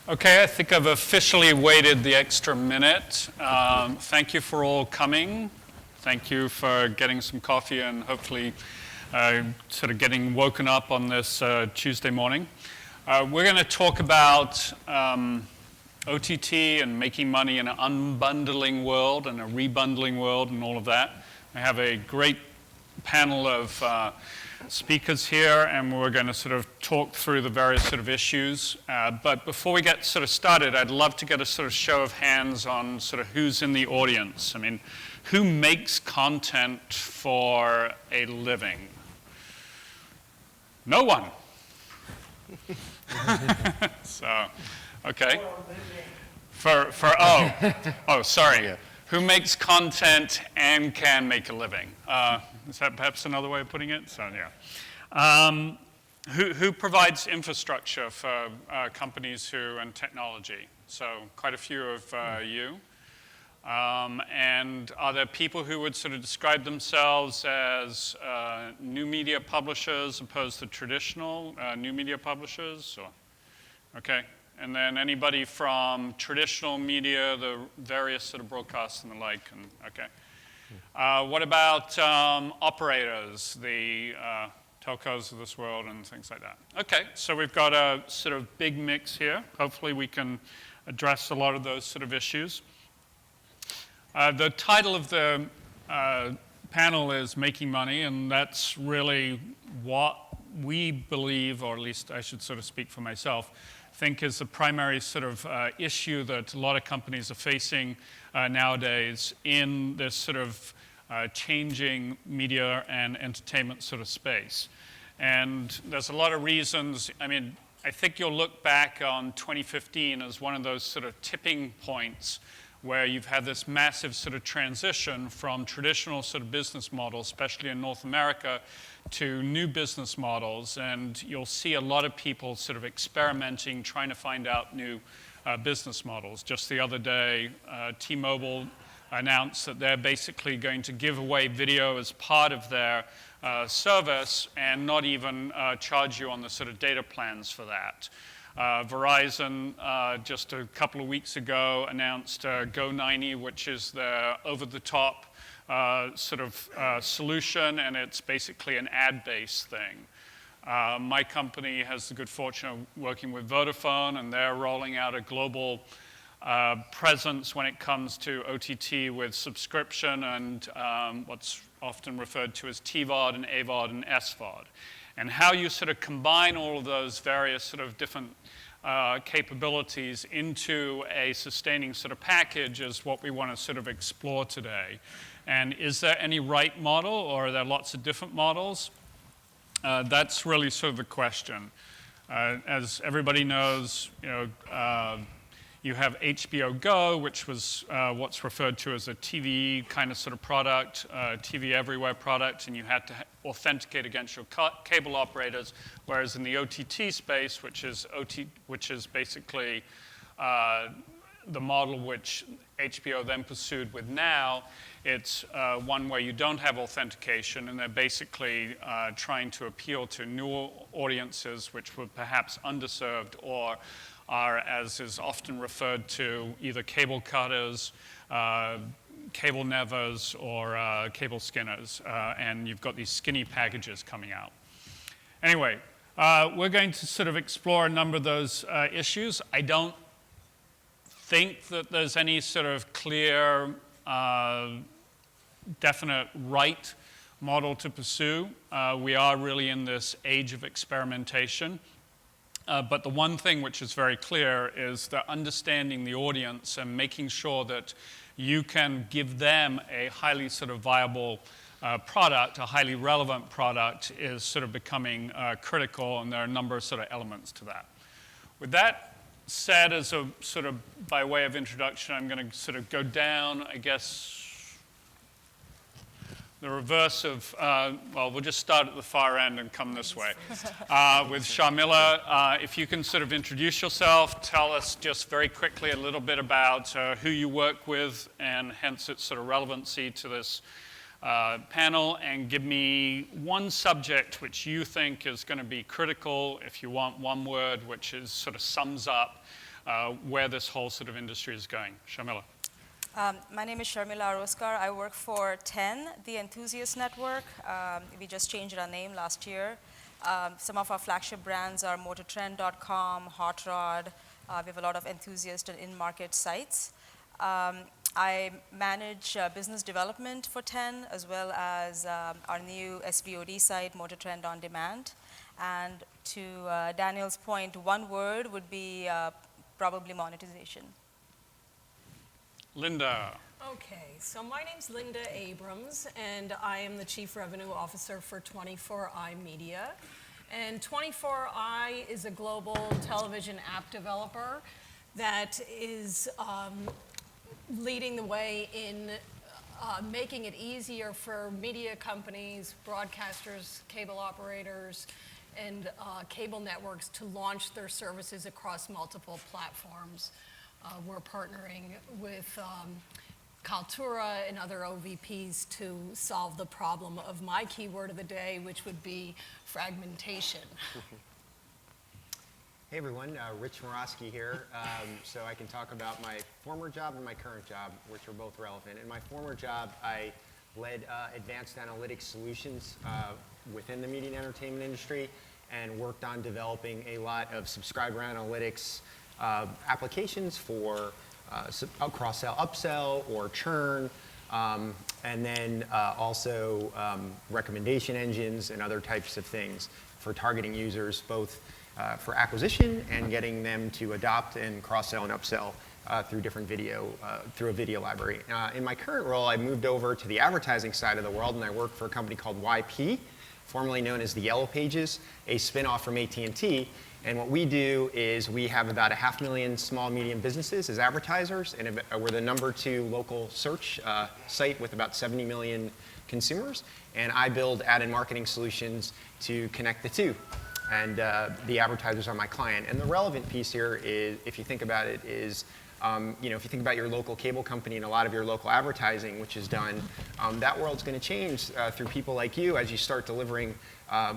Okay, I think I've officially waited the extra minute. Thank you for all coming. Thank you for getting some coffee and hopefully sort of getting woken up on this Tuesday morning. We're going to talk about OTT and making money in an unbundling world and a rebundling world and all of that. I have a great panel of speakers here, and we're going to sort of talk through the various sort of issues. But before we get sort of started, I'd love to get a sort of show of hands on sort of who's in the audience. I mean, who makes content for a living? No one. So, okay. Sorry. Who makes content and can make a living? Is that perhaps another way of putting it? So, yeah. Who provides infrastructure for companies and technology? So quite a few of you. And are there people who would sort of describe themselves as new media publishers opposed to traditional new media publishers? Or, okay. And then anybody from traditional media, the various sort of broadcasts and the like, and okay. What about operators, the telcos of this world and things like that? Okay, so we've got a sort of big mix here. Hopefully we can address a lot of those sort of issues. The title of the panel is Making Money, and that's really what we believe, or at least I should sort of speak for myself, think is the primary sort of issue that a lot of companies are facing nowadays in this sort of changing media and entertainment sort of space. And there's a lot of reasons. I mean, I think you'll look back on 2015 as one of those sort of tipping points where you've had this massive sort of transition from traditional sort of business models, especially in North America, to new business models. And you'll see a lot of people sort of experimenting, trying to find out new business models. Just the other day, T-Mobile announced that they're basically going to give away video as part of their service and not even charge you on the sort of data plans for that. Verizon, just a couple of weeks ago, announced Go90, which is their over-the-top sort of solution, and it's basically an ad-based thing. My company has the good fortune of working with Vodafone, and they're rolling out a global presence when it comes to OTT with subscription and what's often referred to as TVOD and AVOD and SVOD. And how you sort of combine all of those various sort of different capabilities into a sustaining sort of package is what we want to sort of explore today. And is there any right model, or are there lots of different models? That's really sort of the question. As everybody knows, you have HBO Go, which was what's referred to as a TV kind of sort of product, TV everywhere product, and you had to authenticate against your cable operators, whereas in the OTT space, which is basically the model which HBO then pursued with Now, it's one where you don't have authentication, and they're basically trying to appeal to new audiences which were perhaps underserved or are, as is often referred to, either cable cutters, cable nevers, or cable skinners. And you've got these skinny packages coming out. Anyway, we're going to sort of explore a number of those issues. I don't think that there's any sort of clear, definite right model to pursue. We are really in this age of experimentation. But the one thing which is very clear is that understanding the audience and making sure that you can give them a highly sort of viable product, a highly relevant product, is sort of becoming critical, and there are a number of sort of elements to that. With that said, as a sort of by way of introduction, I'm going to sort of go down, I guess, the reverse of, well, we'll just start at the far end and come this way. With Sharmila, if you can sort of introduce yourself, tell us just very quickly a little bit about who you work with and hence its sort of relevancy to this panel, and give me one subject which you think is going to be critical, if you want one word, which is sort of sums up where this whole sort of industry is going. Sharmila. My name is Sharmila Aroskar. I work for 10, the Enthusiast Network. We just changed our name last year. Some of our flagship brands are motortrend.com, Hot Rod. We have a lot of enthusiast and in-market sites. I manage business development for 10, as well as our new SVOD site, Motortrend On Demand. And to Daniel's point, one word would be probably monetization. Linda. Okay, so my name's Linda Abrams, and I am the Chief Revenue Officer for 24i Media. And 24i is a global television app developer that is leading the way in making it easier for media companies, broadcasters, cable operators, and cable networks to launch their services across multiple platforms. We're partnering with Kaltura and other OVPs to solve the problem of my keyword of the day, which would be fragmentation. Hey everyone, Rich Morosky here. So I can talk about my former job and my current job, which are both relevant. In my former job, I led advanced analytics solutions within the media and entertainment industry and worked on developing a lot of subscriber analytics applications for cross-sell, upsell, or churn, and then also recommendation engines and other types of things for targeting users, both for acquisition and getting them to adopt and cross-sell and upsell through different through a video library. In my current role, I moved over to the advertising side of the world, and I work for a company called YP, formerly known as the Yellow Pages, a spin-off from AT&T. And what we do is we have about 500,000 small, medium businesses as advertisers, and we're the #2 local search site with about 70 million consumers. And I build ad and marketing solutions to connect the two. And the advertisers are my client. And the relevant piece here is, if you think about it, is if you think about your local cable company and a lot of your local advertising, which is done, that world's going to change through people like you as you start delivering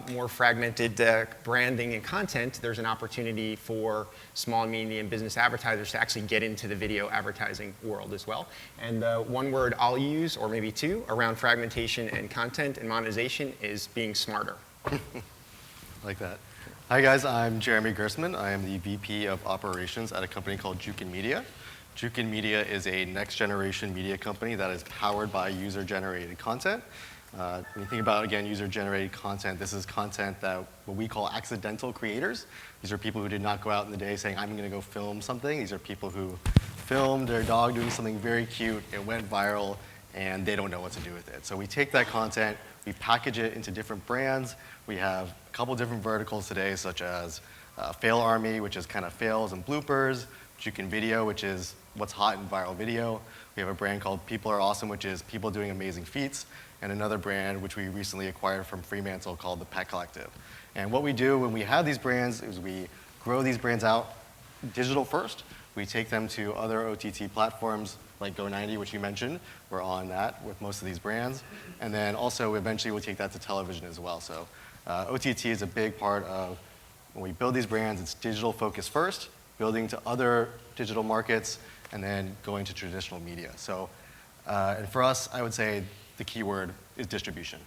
more fragmented branding and content. There's an opportunity for small and medium business advertisers to actually get into the video advertising world as well. And one word I'll use, or maybe two, around fragmentation and content and monetization is being smarter. Like that. Hi guys, I'm Jeremy Gersman. I am the VP of Operations at a company called Jukin Media. Jukin Media is a next generation media company that is powered by user-generated content. When you think about, again, user-generated content, this is content that what we call accidental creators. These are people who did not go out in the day saying, I'm going to go film something. These are people who filmed their dog doing something very cute, it went viral, and they don't know what to do with it. So we take that content, we package it into different brands. We have a couple different verticals today, such as Fail Army, which is kind of fails and bloopers, Jukin Video, which is what's hot in viral video. We have a brand called People Are Awesome, which is people doing amazing feats, and another brand which we recently acquired from Fremantle called The Pet Collective. And what we do when we have these brands is we grow these brands out digital first. We take them to other OTT platforms like Go90, which you mentioned. We're on that with most of these brands. And then also eventually we'll take that to television as well. So OTT is a big part of when we build these brands, it's digital focus first, building to other digital markets, and then going to traditional media. So, and for us, I would say the key word is distribution.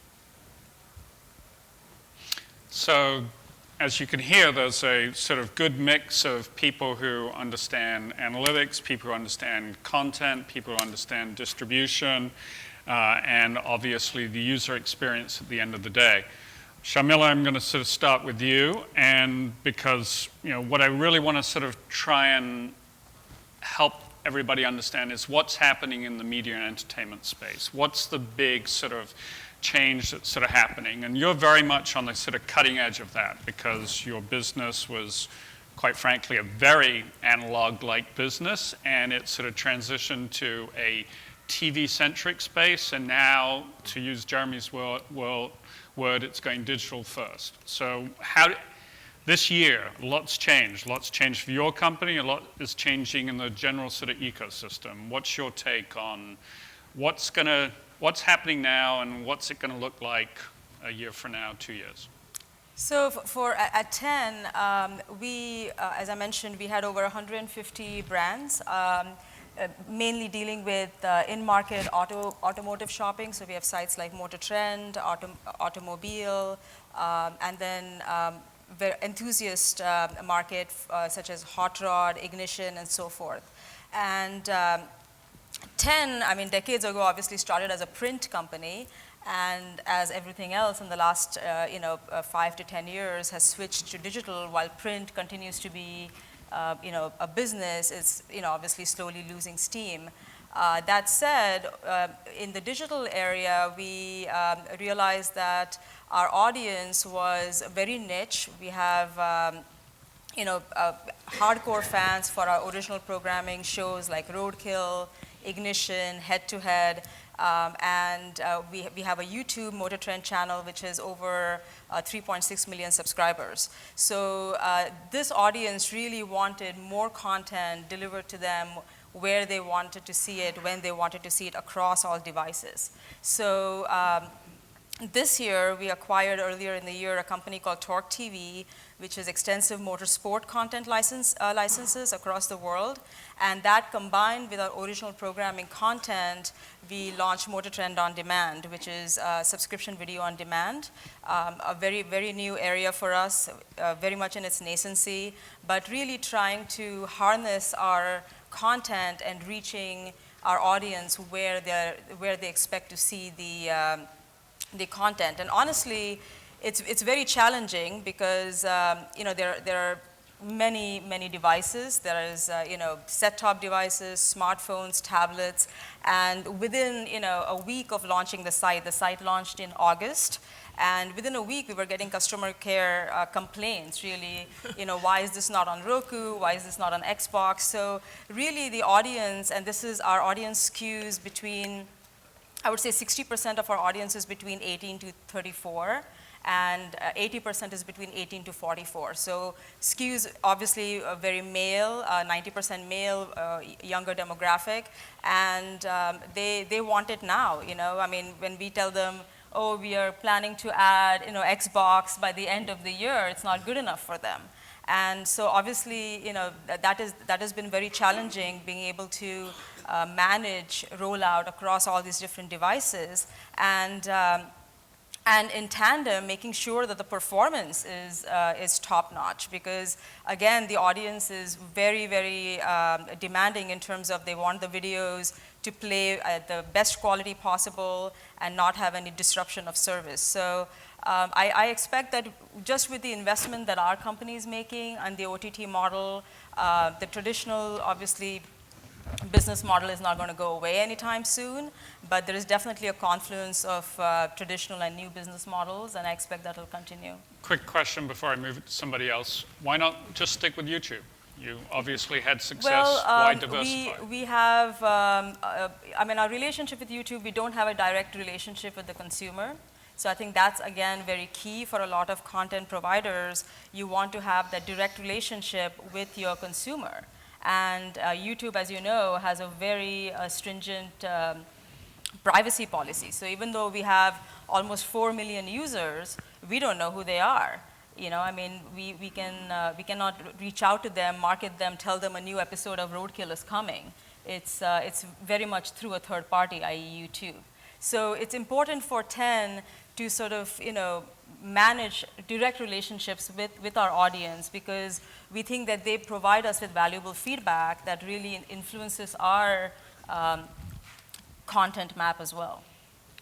So, as you can hear, there's a sort of good mix of people who understand analytics, people who understand content, people who understand distribution, and obviously the user experience at the end of the day. Sharmila, I'm going to sort of start with you, and because what I really want to sort of try and help everybody understand is what's happening in the media and entertainment space. What's the big sort of change that's sort of happening? And you're very much on the sort of cutting edge of that because your business was, quite frankly, a very analog-like business, and it sort of transitioned to a TV-centric space, and now, to use Jeremy's word, it's going digital first. So this year, lots changed. Lots changed for your company. A lot is changing in the general sort of ecosystem. What's your take on what's happening now, and what's it going to look like a year from now, 2 years? So at 10, we, as I mentioned, we had over 150 brands, mainly dealing with in-market automotive shopping. So we have sites like Motor Trend, Automobile, and then enthusiast market such as Hot Rod, Ignition, and so forth. And 10, I mean, decades ago, obviously started as a print company, and as everything else in the last 5 to 10 years has switched to digital, while print continues to be a business, it's obviously slowly losing steam. That said, in the digital area, we realized that our audience was very niche. We have hardcore fans for our original programming shows like Roadkill, Ignition, Head to Head, and we have a YouTube Motor Trend channel which has over 3.6 million subscribers. So this audience really wanted more content delivered to them where they wanted to see it, when they wanted to see it across all devices. So this year, we acquired earlier in the year a company called Torque TV, which is extensive motorsport content licenses across the world. And that combined with our original programming content, we launched Motor Trend On Demand, which is subscription video on demand, a very, very new area for us, very much in its nascency, but really trying to harness our content and reaching our audience where they expect to see the content. And honestly, it's very challenging because there are many devices. There is set-top devices, smartphones, tablets, and within a week of launching the site launched in August. And within a week, we were getting customer care complaints, really, why is this not on Roku? Why is this not on Xbox? So really the audience, and this is our audience skews between, I would say 60% of our audience is between 18 to 34, and 80% is between 18 to 44. So skews obviously very male, 90% male, younger demographic, and they want it now. I mean, when we tell them, oh, we are planning to add Xbox by the end of the year, it's not good enough for them. And so obviously, that has been very challenging, being able to manage rollout across all these different devices, and in tandem, making sure that the performance is top-notch, because again, the audience is very, very demanding in terms of they want the videos to play at the best quality possible and not have any disruption of service. So I expect that just with the investment that our company is making and the OTT model, the traditional, obviously, business model is not going to go away anytime soon, but there is definitely a confluence of traditional and new business models, and I expect that will continue. Quick question before I move it to somebody else. Why not just stick with YouTube? You obviously had success. Why diversify? We have, I mean, our relationship with YouTube, we don't have a direct relationship with the consumer. So I think that's, again, very key for a lot of content providers. You want to have that direct relationship with your consumer. And YouTube, as you know, has a very stringent privacy policy. So even though we have almost 4 million users, we don't know who they are. I mean, we cannot reach out to them, market them, tell them a new episode of Roadkill is coming. It's very much through a third party, i.e. YouTube. So it's important for 10 to sort of, manage direct relationships with our audience, because we think that they provide us with valuable feedback that really influences our content map as well.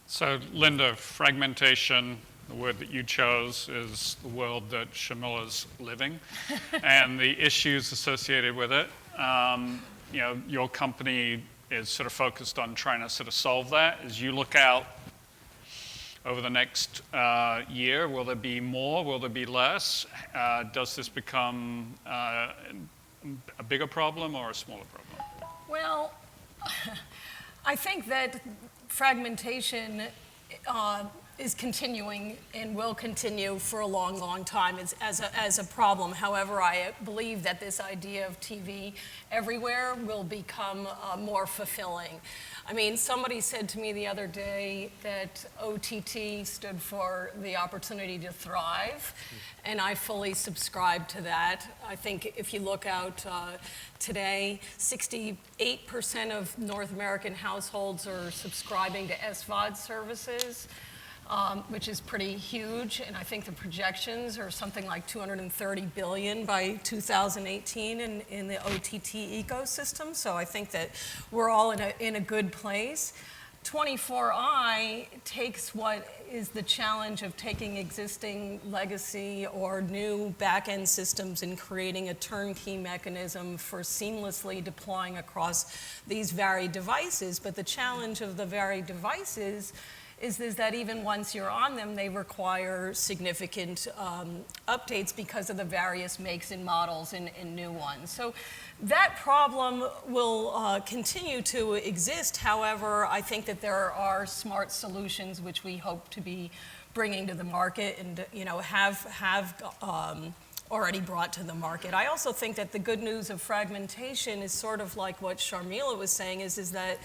So Linda, fragmentation, the word that you chose, is the world that Sharmila's living and the issues associated with it. Your company is sort of focused on trying to sort of solve that. As you look out over the next year, will there be more? Will there be less? Does this become a bigger problem or a smaller problem? Well, I think that fragmentation is continuing and will continue for a long, long time as a problem. However, I believe that this idea of TV everywhere will become more fulfilling. I mean, somebody said to me the other day that OTT stood for the opportunity to thrive, and I fully subscribe to that. I think if you look out today, 68% of North American households are subscribing to SVOD services, which is pretty huge, and I think the projections are something like 230 billion by 2018 in the OTT ecosystem. So I think that we're all in a good place. 24i takes what is the challenge of taking existing legacy or new back-end systems and creating a turnkey mechanism for seamlessly deploying across these varied devices. But the challenge of the varied devices is that even once you're on them, they require significant updates because of the various makes and models and new ones. So that problem will continue to exist. However, I think that there are smart solutions which we hope to be bringing to the market and have already brought to the market. I also think that the good news of fragmentation is sort of like what Sharmila was saying, is that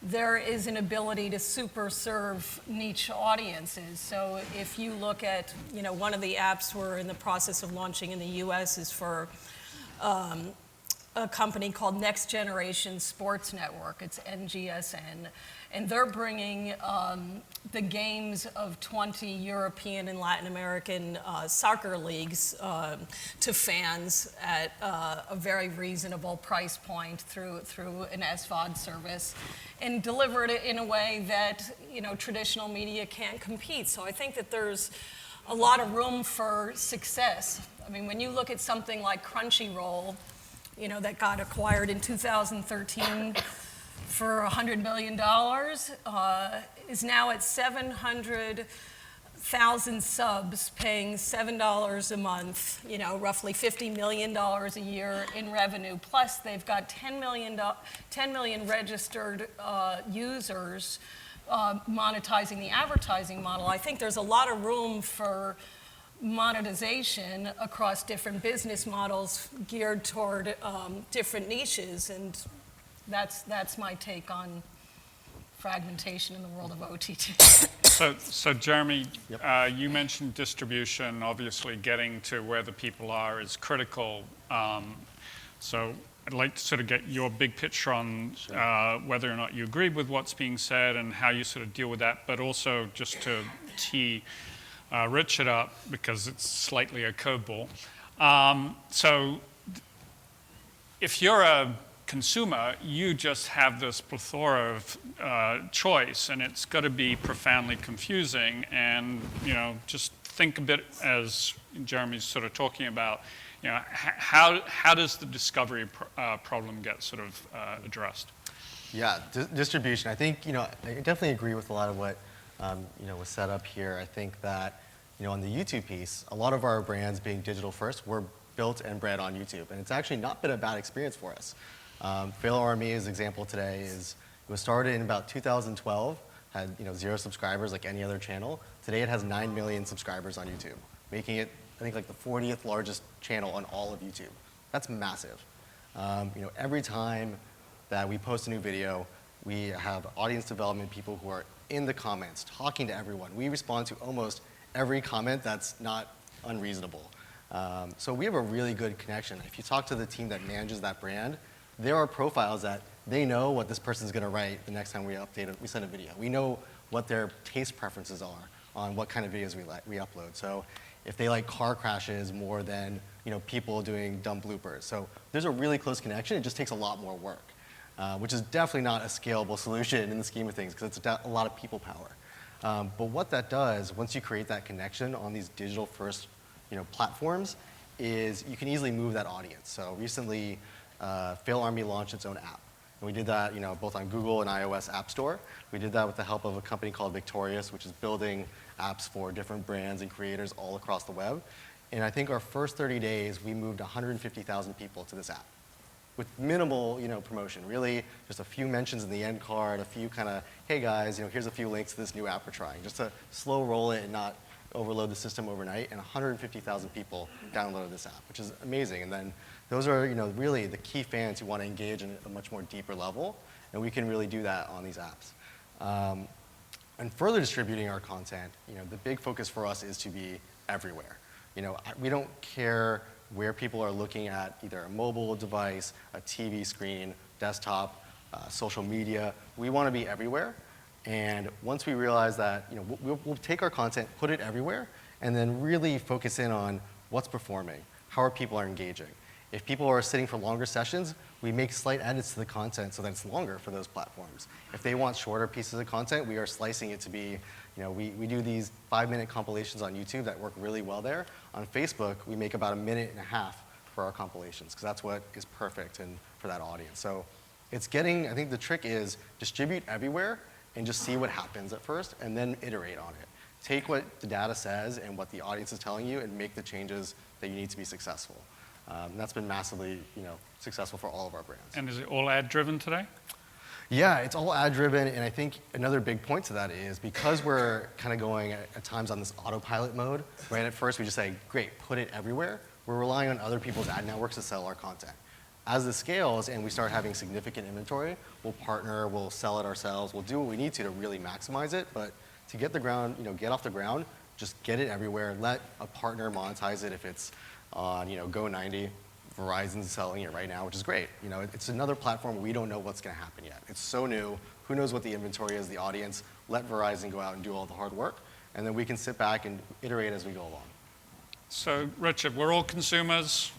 there is an ability to super serve niche audiences. So if you look at, one of the apps we're in the process of launching in the US is for a company called Next Generation Sports Network. It's NGSN. And they're bringing the games of 20 European and Latin American soccer leagues to fans at a very reasonable price point through an SVOD service, and delivered it in a way that traditional media can't compete. So I think that there's a lot of room for success. I mean, when you look at something like Crunchyroll, that got acquired in 2013 for $100 million, is now at 700,000 subs, paying $7 a month, roughly $50 million a year in revenue. Plus, they've got 10 million registered users monetizing the advertising model. I think there's a lot of room for monetization across different business models geared toward different niches, and that's my take on fragmentation in the world of OTT. So Jeremy, you mentioned distribution. Obviously, getting to where the people are is critical. So I'd like to sort of get your big picture on whether or not you agree with what's being said and how you sort of deal with that, but also just to tee Richard up, because it's slightly a curveball. So if you're a consumer, you just have this plethora of choice, and it's got to be profoundly confusing. And just think a bit, as Jeremy's sort of talking about, how does the discovery problem get sort of addressed? Yeah, distribution. I think I definitely agree with a lot of what was set up here. I think that on the YouTube piece, a lot of our brands being digital first were built and bred on YouTube, and it's actually not been a bad experience for us. Fail Army's example today is it was started in about 2012, had 0 subscribers like any other channel. Today it has 9 million subscribers on YouTube, making it, I think, like the 40th largest channel on all of YouTube. That's massive. Every time that we post a new video, we have audience development people who are in the comments, talking to everyone. We respond to almost every comment that's not unreasonable. So we have a really good connection. If you talk to the team that manages that brand, there are profiles that they know what this person's going to write the next time we send a video. We know what their taste preferences are on what kind of videos we upload. So if they like car crashes more than people doing dumb bloopers. So there's a really close connection. It just takes a lot more work, which is definitely not a scalable solution in the scheme of things, because it's a lot of people power. But what that does, once you create that connection on these digital first platforms, is you can easily move that audience. So recently, Fail Army launched its own app. And we did that both on Google and iOS App Store. We did that with the help of a company called Victorious, which is building apps for different brands and creators all across the web. And I think our first 30 days, we moved 150,000 people to this app. with minimal, promotion. Really, just a few mentions in the end card, a few kind of, hey guys, here's a few links to this new app we're trying, just to slow roll it and not overload the system overnight. And 150,000 people downloaded this app, which is amazing. And then those are, really the key fans who want to engage in a much more deeper level, and we can really do that on these apps. And further distributing our content, the big focus for us is to be everywhere. We don't care where people are looking at, either a mobile device, a TV screen, desktop, social media. We want to be everywhere. And once we realize that, we'll take our content, put it everywhere, and then really focus in on what's performing, how are people engaging. If people are sitting for longer sessions, we make slight edits to the content so that it's longer for those platforms. If they want shorter pieces of content, we are slicing it to be, we do these 5-minute compilations on YouTube that work really well there. On Facebook, we make about 1.5 minutes for our compilations, because that's what is perfect for that audience. So it's I think the trick is distribute everywhere and just see what happens at first, and then iterate on it. Take what the data says and what the audience is telling you and make the changes that you need to be successful. And that's been massively, successful for all of our brands. And is it all ad-driven today? Yeah, it's all ad-driven, and I think another big point to that is because we're kind of going at times on this autopilot mode, right? At first we just say, great, put it everywhere. We're relying on other people's ad networks to sell our content. As this scales and we start having significant inventory, we'll partner, we'll sell it ourselves, we'll do what we need to really maximize it, but to get get off the ground, just get it everywhere, let a partner monetize it if it's on, Go90. Verizon's selling it right now, which is great. It's another platform where we don't know what's going to happen yet. It's so new. Who knows what the inventory is, the audience. Let Verizon go out and do all the hard work, and then we can sit back and iterate as we go along. So, Richard, we're all consumers.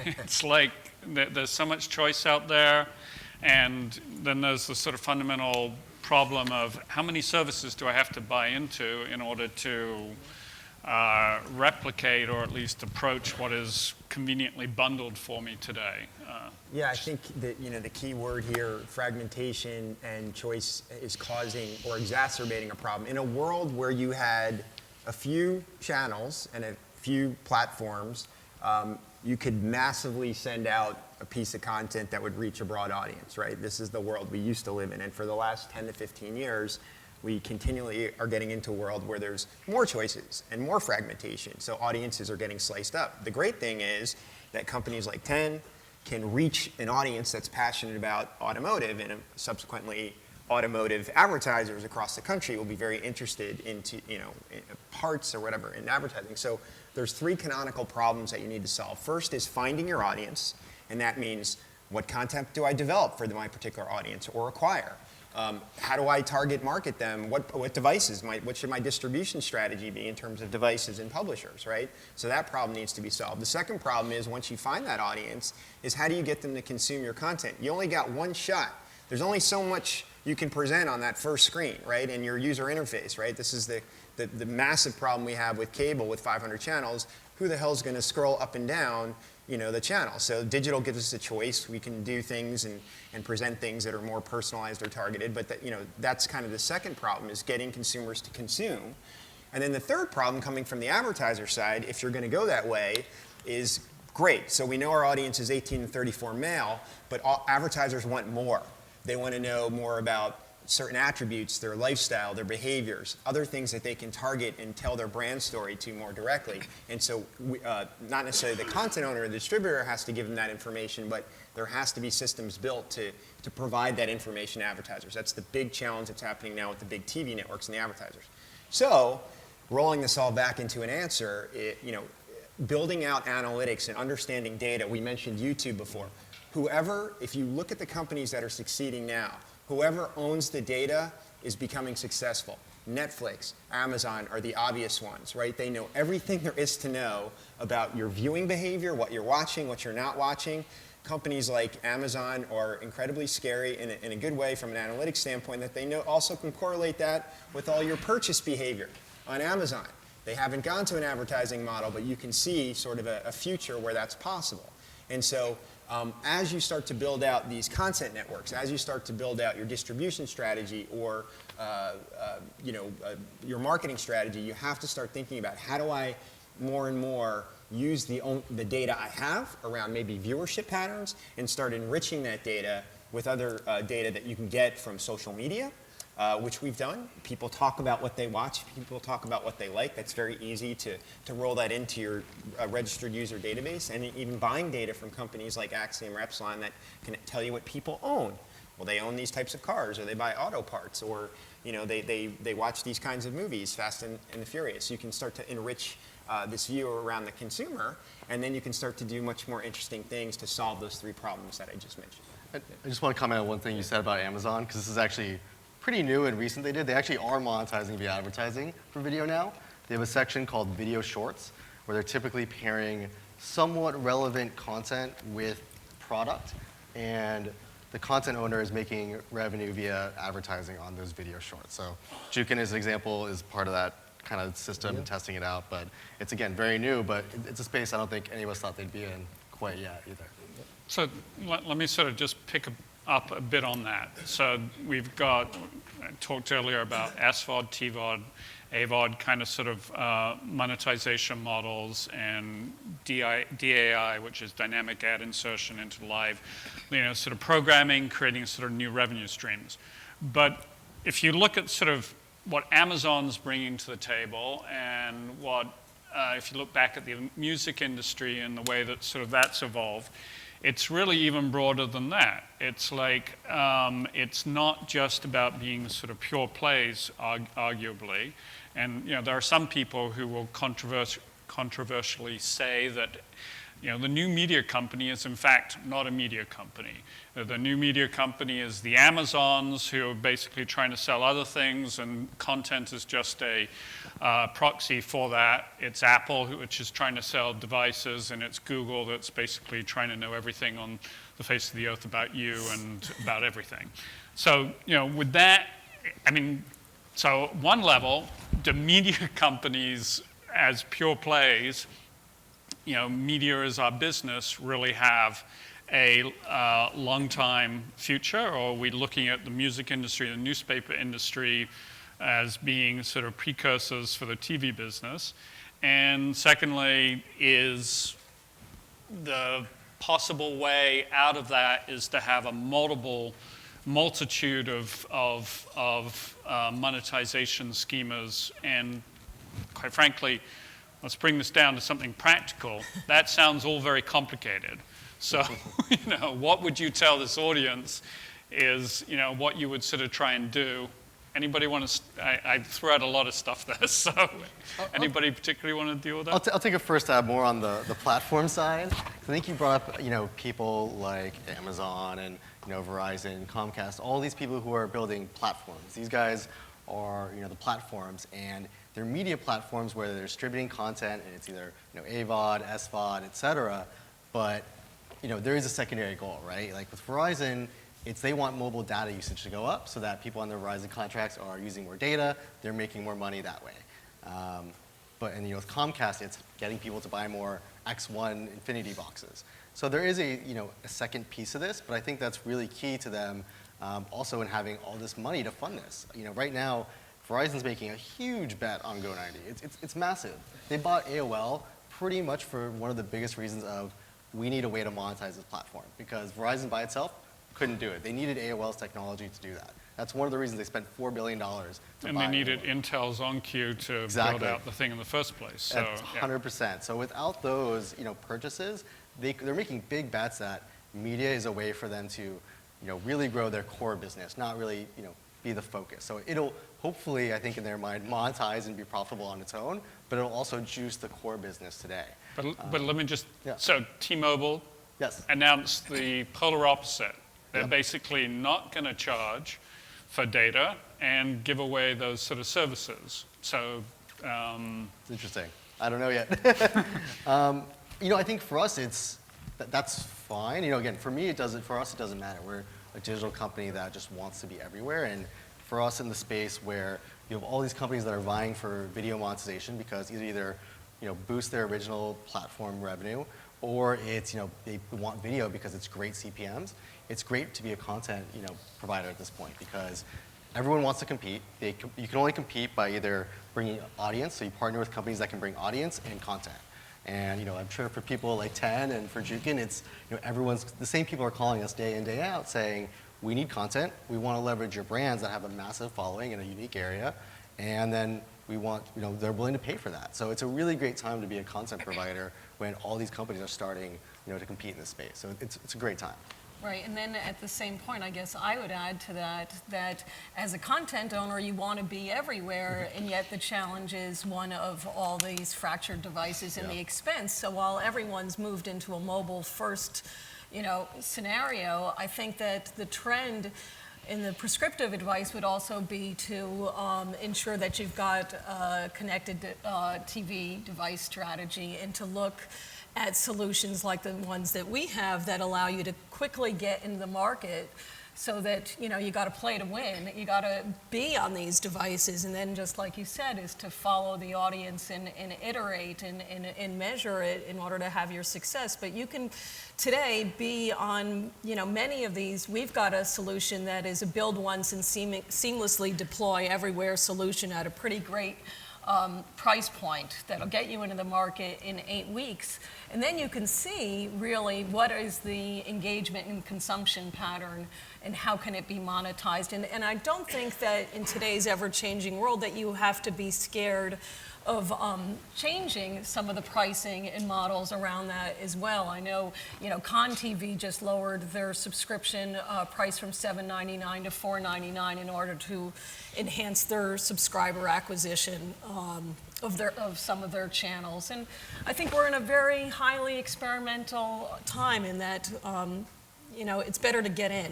It's like there's so much choice out there, and then there's the sort of fundamental problem of how many services do I have to buy into in order to replicate or at least approach what is conveniently bundled for me today. Yeah, I think that the key word here, fragmentation and choice, is causing or exacerbating a problem. In a world where you had a few channels and a few platforms, you could massively send out a piece of content that would reach a broad audience, right? This is the world we used to live in, and for the last 10 to 15 years, we continually are getting into a world where there's more choices and more fragmentation, so audiences are getting sliced up. The great thing is that companies like 10 can reach an audience that's passionate about automotive, and subsequently automotive advertisers across the country will be very interested into in parts or whatever in advertising. So there's 3 canonical problems that you need to solve. First is finding your audience, and that means what content do I develop for my particular audience or acquire? How do I target market them? What devices? What should my distribution strategy be in terms of devices and publishers, right? So that problem needs to be solved. The second problem is once you find that audience is how do you get them to consume your content? You only got one shot. There's only so much you can present on that first screen, right? And your user interface, right? This is the massive problem we have with cable with 500 channels. Who the hell is going to scroll up and down the channel? So digital gives us a choice. We can do things and present things that are more personalized or targeted, but that's kind of the second problem, is getting consumers to consume. And then the third problem coming from the advertiser side, if you're going to go that way, is great. So we know our audience is 18 to 34 male, but advertisers want more. They want to know more about certain attributes, their lifestyle, their behaviors, other things that they can target and tell their brand story to more directly. And so not necessarily the content owner or the distributor has to give them that information, but there has to be systems built to provide that information to advertisers. That's the big challenge that's happening now with the big TV networks and the advertisers. So rolling this all back into an answer, building out analytics and understanding data. We mentioned YouTube before. If you look at the companies that are succeeding now, whoever owns the data is becoming successful. Netflix, Amazon are the obvious ones, right? They know everything there is to know about your viewing behavior, what you're watching, what you're not watching. Companies like Amazon are incredibly scary in a good way from an analytics standpoint, that they also can correlate that with all your purchase behavior on Amazon. They haven't gone to an advertising model, but you can see sort of a future where that's possible. And so as you start to build out these content networks, as you start to build out your distribution strategy or your marketing strategy, you have to start thinking about how do I more and more use the data I have around maybe viewership patterns and start enriching that data with other data that you can get from social media, which we've done. People talk about what they watch. People talk about what they like. That's very easy to roll that into your registered user database, and even buying data from companies like Axiom or Epsilon that can tell you what people own. Well, they own these types of cars, or they buy auto parts, or they watch these kinds of movies, Fast and the Furious. You can start to enrich this view around the consumer, and then you can start to do much more interesting things to solve those 3 problems that I just mentioned. I just want to comment on one thing you said about Amazon, because this is actually pretty new and recent. They actually are monetizing via advertising for video now. They have a section called Video Shorts, where they're typically pairing somewhat relevant content with product, and the content owner is making revenue via advertising on those video shorts. So Jukin, as an example, is part of that kind of system and testing it out. But it's, again, very new, but it's a space I don't think any of us thought they'd be in quite yet either. So let me sort of just pick up a bit on that. So we've got, I talked earlier about SVOD, TVOD, AVOD kind of sort of monetization models, and DAI, which is dynamic ad insertion into live, sort of programming, creating sort of new revenue streams. But if you look at sort of what Amazon's bringing to the table, and what, if you look back at the music industry and the way that sort of that's evolved, it's really even broader than that. It's like, it's not just about being sort of pure plays, arguably. And there are some people who will controversially say that the new media company is in fact not a media company. The new media company is the Amazons, who are basically trying to sell other things, and content is just a proxy for that. It's Apple, which is trying to sell devices, and it's Google that's basically trying to know everything on the face of the earth about you and about everything. So, with that, so at one level, the media companies as pure plays, media is our business, really have a long time future? Or are we looking at the music industry, the newspaper industry as being sort of precursors for the TV business? And secondly, is the possible way out of that is to have a multitude of monetization schemas, and quite frankly, let's bring this down to something practical. That sounds all very complicated. So, what would you tell this audience is, what you would sort of try and do? Anybody want to, I threw out a lot of stuff there, so anybody particularly want to deal with that? I'll take a first stab more on the platform side. I think you brought up, people like Amazon and, Verizon, Comcast, all these people who are building platforms. These guys are, the platforms, and they're media platforms where they're distributing content, and it's either, AVOD, SVOD, et cetera. But, there is a secondary goal, right? Like with Verizon, they want mobile data usage to go up so that people on their Verizon contracts are using more data, they're making more money that way. But with Comcast, it's getting people to buy more X1 Infinity boxes. So there is a second piece of this, but I think that's really key to them also in having all this money to fund this. Right now, Verizon's making a huge bet on Go90. It's massive. They bought AOL pretty much for one of the biggest reasons of we need a way to monetize this platform, because Verizon by itself couldn't do it. They needed AOL's technology to do that. That's one of the reasons they spent $4 billion to and buy they needed AOL. Intel's OnQ to Exactly. build out the thing in the first place. So, That's 100%. So without those, purchases, they're making big bets that media is a way for them to, really grow their core business, not really, be the focus. So it'll hopefully, I think in their mind, monetize and be profitable on its own, but it'll also juice the core business today. But let me just, Yeah. so T-Mobile Yes. announced the polar opposite. They're Yep. basically not going to charge for data and give away those sort of services. So, It's interesting. I don't know yet. I think for us, that's fine. Again, for me, for us, it doesn't matter. We're a digital company that just wants to be everywhere. And for us in the space where you have all these companies that are vying for video monetization because either boost their original platform revenue, or it's, they want video because it's great CPMs. It's great to be a content, provider at this point because everyone wants to compete. You can only compete by either bringing audience, so you partner with companies that can bring audience and content. And I'm sure for people like 10 and for Jukin, it's the same people are calling us day in, day out saying, we need content, we want to leverage your brands that have a massive following in a unique area, and then we want, they're willing to pay for that. So it's a really great time to be a content provider when all these companies are starting, to compete in this space. So it's a great time. Right, and then at the same point, I guess I would add to that as a content owner, you want to be everywhere, and yet the challenge is one of all these fractured devices and the expense. So while everyone's moved into a mobile-first, scenario, I think that the trend in the prescriptive advice would also be to ensure that you've got a connected TV device strategy and to look at solutions like the ones that we have that allow you to quickly get into the market so that, you got to play to win. You got to be on these devices, and then just like you said, is to follow the audience and iterate and measure it in order to have your success. But you can today be on, many of these. We've got a solution that is a build once and seamlessly deploy everywhere solution at a pretty great price point that'll get you into the market in 8 weeks. And then you can see really what is the engagement and consumption pattern and how can it be monetized. And I don't think that in today's ever-changing world that you have to be scared of changing some of the pricing and models around that as well. I know, Con TV just lowered their subscription price from $7.99 to $4.99 in order to enhance their subscriber acquisition of some of their channels. And I think we're in a very highly experimental time in that, it's better to get in.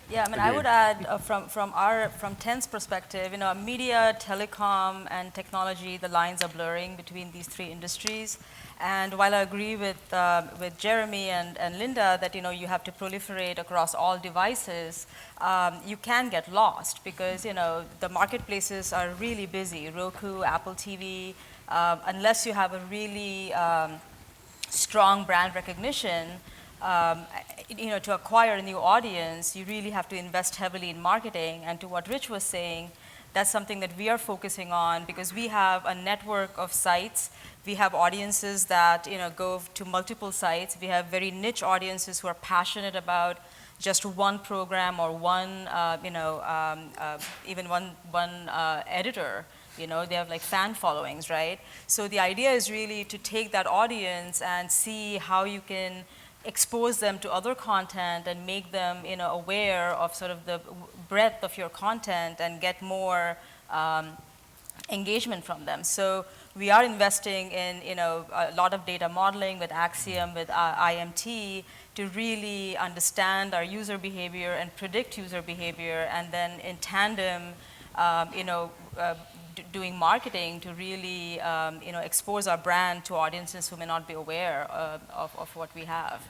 Yeah, I would add from Ten's perspective, media, telecom, and technology, the lines are blurring between these three industries. And while I agree with Jeremy and Linda that you have to proliferate across all devices, you can get lost because the marketplaces are really busy. Roku, Apple TV, unless you have a really strong brand recognition. To acquire a new audience, you really have to invest heavily in marketing. And to what Rich was saying, that's something that we are focusing on because we have a network of sites. We have audiences that go to multiple sites. We have very niche audiences who are passionate about just one program or one, even one editor. They have like fan followings, right? So the idea is really to take that audience and see how you can expose them to other content and make them aware of sort of the breadth of your content and get more engagement from them. So we are investing in a lot of data modeling with Axiom, with IMT to really understand our user behavior and predict user behavior, and then in tandem doing marketing to really expose our brand to audiences who may not be aware of what we have.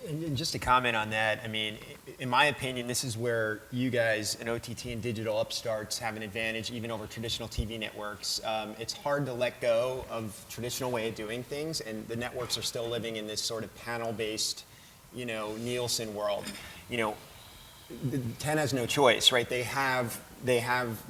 And just to comment on that, in my opinion, this is where you guys in OTT and digital upstarts have an advantage even over traditional TV networks. It's hard to let go of traditional way of doing things, and the networks are still living in this sort of panel-based, Nielsen world. 10 has no choice, right? They have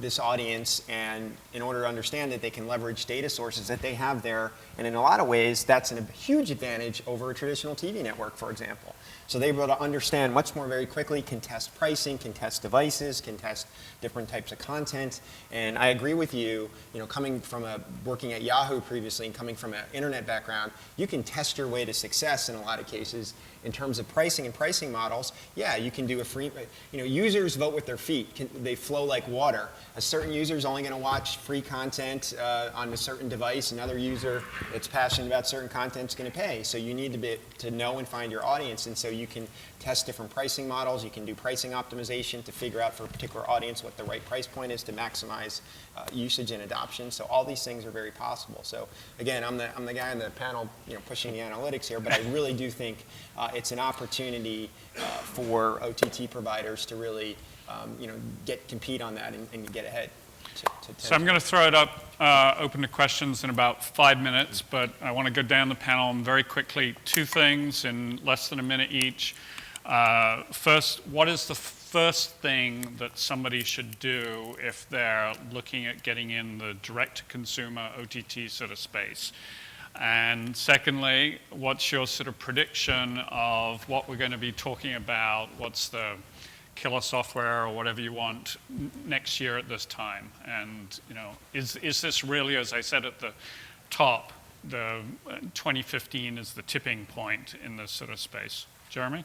this audience, and in order to understand it, they can leverage data sources that they have there. And in a lot of ways, that's a huge advantage over a traditional TV network, for example. So they're able to understand much more very quickly, can test pricing, can test devices, can test different types of content. And I agree with you, coming from working at Yahoo previously and coming from an internet background, you can test your way to success in a lot of cases. In terms of pricing and pricing models, yeah, you can do a free, users vote with their feet. They flow like water. A certain user is only going to watch free content on a certain device. Another user that's passionate about certain content is going to pay. So you need to know and find your audience. And so you can test different pricing models. You can do pricing optimization to figure out for a particular audience what the right price point is to maximize usage and adoption. So all these things are very possible. So again, I'm the guy on the panel, pushing the analytics here, but I really do think it's an opportunity for OTT providers to really, compete on that and get ahead. So I'm going to throw it up, open to questions in about 5 minutes, but I want to go down the panel and very quickly, 2 things in less than a minute each. First, what is the first thing that somebody should do if they're looking at getting in the direct-to-consumer OTT sort of space? And secondly, what's your sort of prediction of what we're going to be talking about? What's the killer software or whatever you want next year at this time? And is this really, as I said at the top, the 2015 is the tipping point in this sort of space? Jeremy?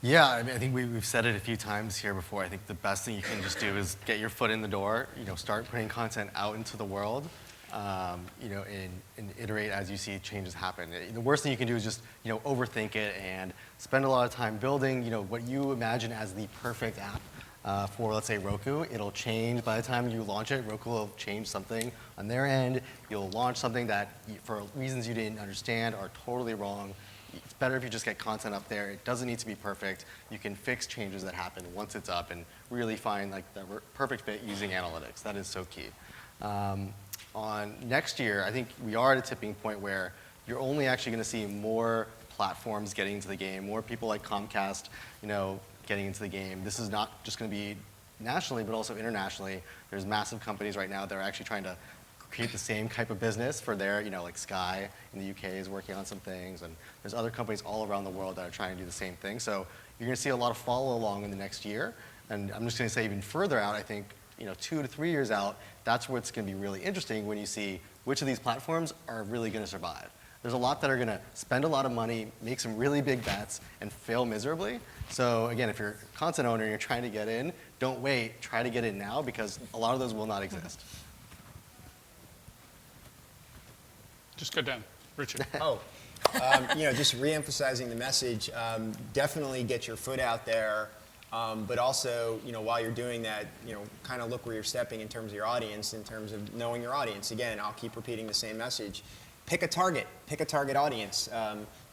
Yeah, I mean, I think we've said it a few times here before. I think the best thing you can just do is get your foot in the door, start putting content out into the world, and iterate as you see changes happen. The worst thing you can do is just, overthink it and spend a lot of time building, what you imagine as the perfect app for, let's say, Roku. It'll change by the time you launch it. Roku will change something on their end. You'll launch something that, for reasons you didn't understand, are totally wrong. It's better if you just get content up there. It doesn't need to be perfect. You can fix changes that happen once it's up and really find the perfect fit using analytics. That is so key. On next year, I think we are at a tipping point where you're only actually going to see more platforms getting into the game, more people like Comcast, getting into the game. This is not just going to be nationally, but also internationally. There's massive companies right now that are actually trying to create the same type of business for their, like Sky in the UK is working on some things, and there's other companies all around the world that are trying to do the same thing. So you're going to see a lot of follow along in the next year. And I'm just going to say even further out, I think, 2 to 3 years out, that's where it's going to be really interesting when you see which of these platforms are really going to survive. There's a lot that are going to spend a lot of money, make some really big bets, and fail miserably. So again, if you're a content owner and you're trying to get in, don't wait, try to get in now, because a lot of those will not exist. Just go down. Richard. Just re-emphasizing the message, definitely get your foot out there, but also, while you're doing that, kind of look where you're stepping in terms of your audience, in terms of knowing your audience. Again, I'll keep repeating the same message. Pick a target audience.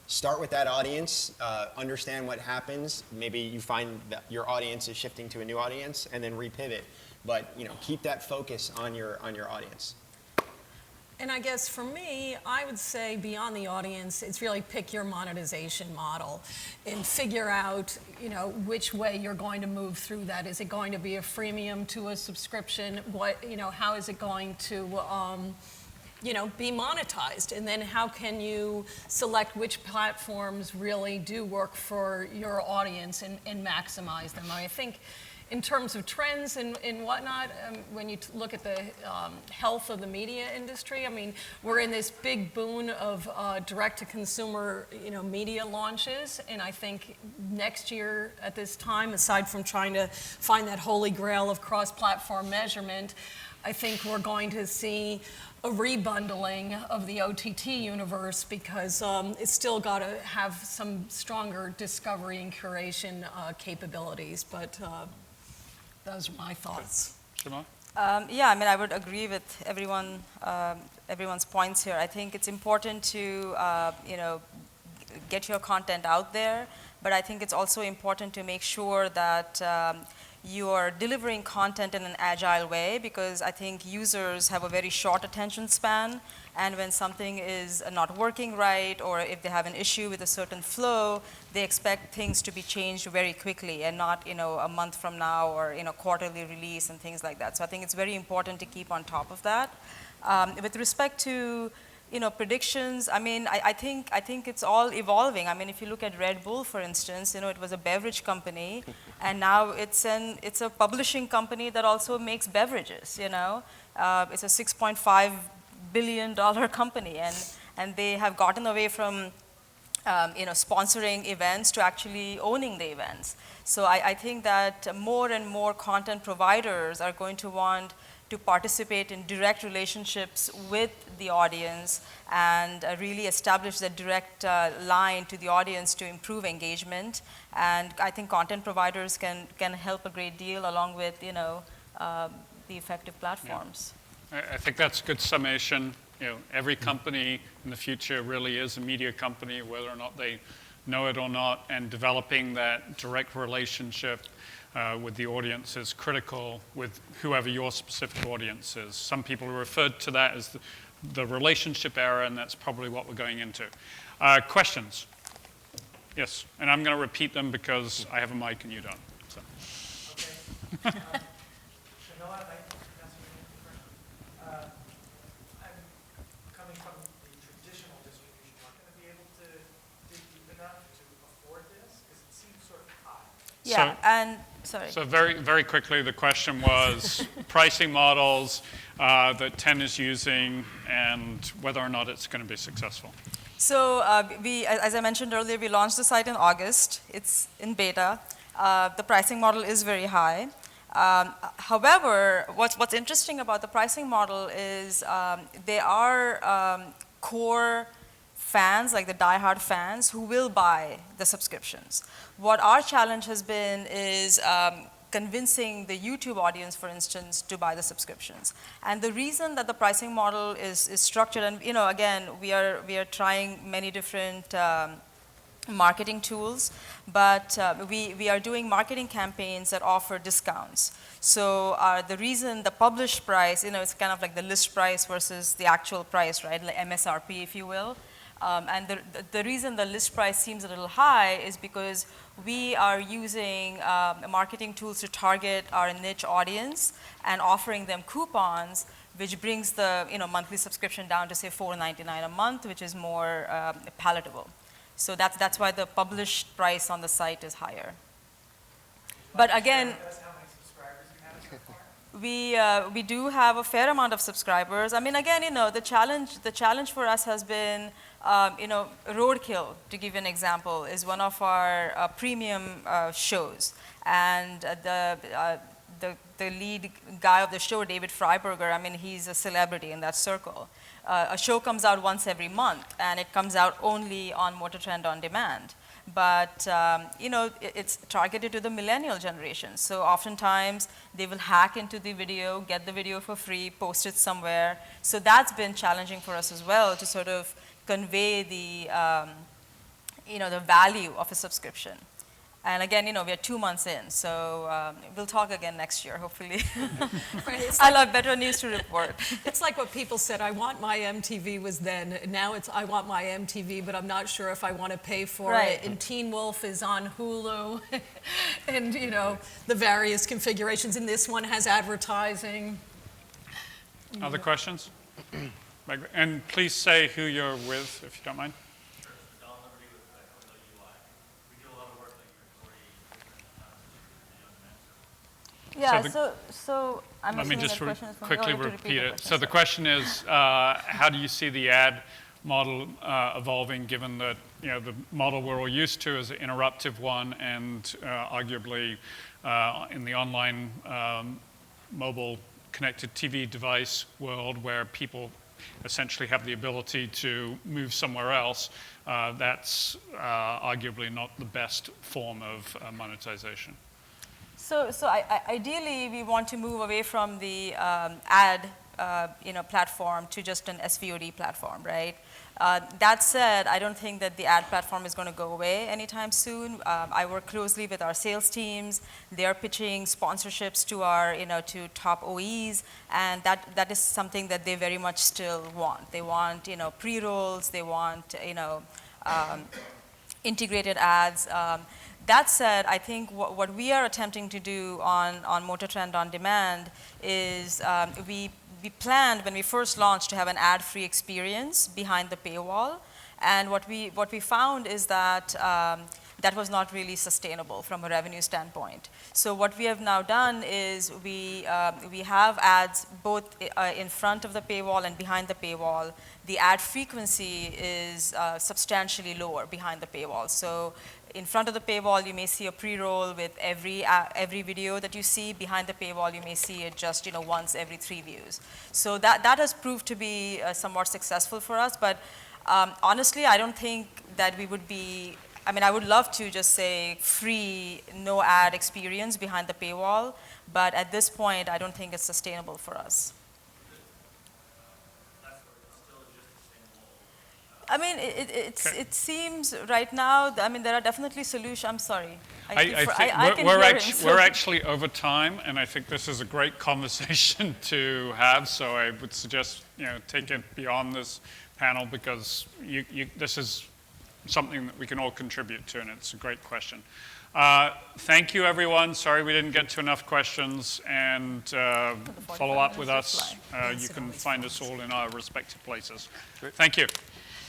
Start with that audience, understand what happens. Maybe you find that your audience is shifting to a new audience, and then repivot. But, keep that focus on your audience. And I guess for me, I would say beyond the audience, it's really pick your monetization model and figure out, which way you're going to move through that. Is it going to be a freemium to a subscription? How is it going to, be monetized? And then how can you select which platforms really do work for your audience and maximize them? I think in terms of trends and whatnot, when you look at the health of the media industry, we're in this big boon of direct-to-consumer, media launches, and I think next year at this time, aside from trying to find that holy grail of cross-platform measurement, I think we're going to see a rebundling of the OTT universe, because it's still got to have some stronger discovery and curation capabilities, but those are my thoughts. Shema? I would agree with everyone's points here. I think it's important to, get your content out there, but I think it's also important to make sure that you are delivering content in an agile way, because I think users have a very short attention span, and when something is not working right, or if they have an issue with a certain flow, they expect things to be changed very quickly and not, a month from now, or quarterly release and things like that. So I think it's very important to keep on top of that. With respect to predictions, I think it's all evolving. If you look at Red Bull, for instance, it was a beverage company, and now it's a publishing company that also makes beverages. It's a $6.5 billion company, and they have gotten away from sponsoring events to actually owning the events. So I think that more and more content providers are going to want to participate in direct relationships with the audience and really establish that direct line to the audience to improve engagement. And I think content providers can help a great deal, along with the effective platforms. Yeah. I think that's a good summation. Every company in the future really is a media company, whether or not they know it or not, and developing that direct relationship with the audience is critical, with whoever your specific audience is. Some people referred to that as the relationship era, and that's probably what we're going into. Questions? Yes, and I'm going to repeat them because I have a mic and you don't. So. Okay. Shamila, that's a really good question. I'm coming from the Yeah, and, sorry. So very quickly, the question was pricing models that 10 is using and whether or not it's going to be successful. So as I mentioned earlier, we launched the site in August. It's in beta. The pricing model is very high. However, what's interesting about the pricing model is there are core fans, like the diehard fans, who will buy the subscriptions. What our challenge has been is convincing the YouTube audience, for instance, to buy the subscriptions. And the reason that the pricing model is structured, and again, we are trying many different marketing tools, but we are doing marketing campaigns that offer discounts. So the reason the published price, it's kind of like the list price versus the actual price, right, like MSRP, if you will. And the reason the list price seems a little high is because we are using marketing tools to target our niche audience and offering them coupons, which brings the monthly subscription down to say $4.99 a month, which is more palatable. So that's why the published price on the site is higher. But again, That's how many subscribers you have so far? we do have a fair amount of subscribers. I mean, again, the challenge for us has been, Roadkill, to give you an example, is one of our premium shows, and the lead guy of the show, David Freiberger, I mean, he's a celebrity in that circle. A show comes out once every month, and it comes out only on Motor Trend On Demand. But it's targeted to the millennial generation. So oftentimes they will hack into the video, get the video for free, post it somewhere. So that's been challenging for us as well to sort of convey the the value of a subscription. And again, we are 2 months in, so we'll talk again next year, hopefully. Right, it's I'll have better news to report. It's like what people said, I want my MTV was then. Now it's I want my MTV, but I'm not sure if I want to pay for Right. it. And Teen Wolf is on Hulu. And, the various configurations. And this one has advertising. Other questions? And please say who you're with, if you don't mind. Yeah, So so I'm Let me assuming just that question is from quickly you. I'll have to repeat the it. question, So the sorry. question is, how do you see the ad model evolving, given that the model we're all used to is an interruptive one, and arguably in the online mobile connected TV device world, where people essentially have the ability to move somewhere else, that's arguably not the best form of monetization. So ideally, we want to move away from the ad platform to just an SVOD platform, right? That said, I don't think that the ad platform is going to go away anytime soon. I work closely with our sales teams. They're pitching sponsorships to our, to top OEs, and that is something that they very much still want. They want, pre-rolls. They want, integrated ads. That said, I think what we are attempting to do on Motor Trend On Demand is we planned when we first launched to have an ad-free experience behind the paywall, and what we found is that that was not really sustainable from a revenue standpoint. So what we have now done is we have ads both in front of the paywall and behind the paywall. The ad frequency is substantially lower behind the paywall. So in front of the paywall, you may see a pre-roll with every video that you see. Behind the paywall, you may see it just once every 3 views. So that has proved to be somewhat successful for us. But honestly, I don't think that we would be. I mean, I would love to just say free, no ad experience behind the paywall. But at this point, I don't think it's sustainable for us. I mean, it seems right now, I mean, there are definitely solutions. I'm sorry. I think can hear him, so- we're actually over time, and I think this is a great conversation to have. So I would suggest take it beyond this panel, because this is something that we can all contribute to, and it's a great question. Thank you, everyone. Sorry we didn't get to enough questions, and follow up with us. You can find us all in our respective places. Thank you.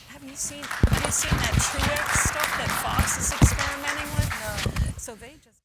Have you seen that Truex stuff that Fox is experimenting with? No. So they just